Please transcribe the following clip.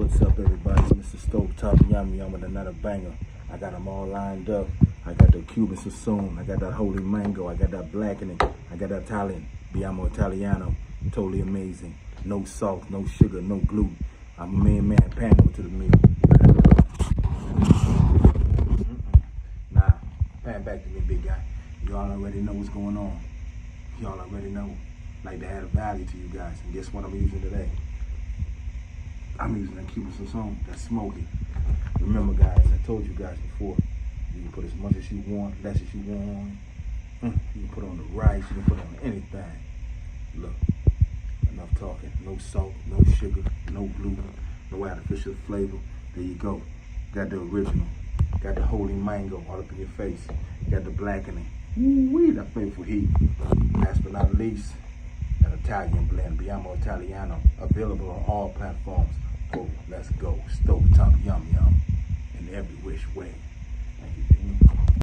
What's up, everybody? It's Mr. Stovetopyumyum with another banger. I got them all lined up. I got the Cuban Sassoon. I got that holy mango. I got that blackening. I got that Italian, Biamo Italiano. Totally amazing. No salt, no sugar, no gluten. I'm a man, pan over to the meal. Nah, pan back to me, big guy. Y'all already know what's going on. Y'all already know. Like to add a value to you guys. And guess what I'm using today? I'm using that Cuban Sassoon. That's smoky. Remember, guys, I told you guys before, you can put as much as you want, less as you want. You can put on the rice, you can put on anything. Look, enough talking. No salt, no sugar, no gluten, no artificial flavor. There you go. Got the original. Got the holy mango all up in your face. Got the blackening. Ooh-wee, that flavorful heat. Last but not least, that Italian blend, Biamo Italiano, available on all platforms. Oh, let's go. Stovetopyumyum in every which way. Thank you.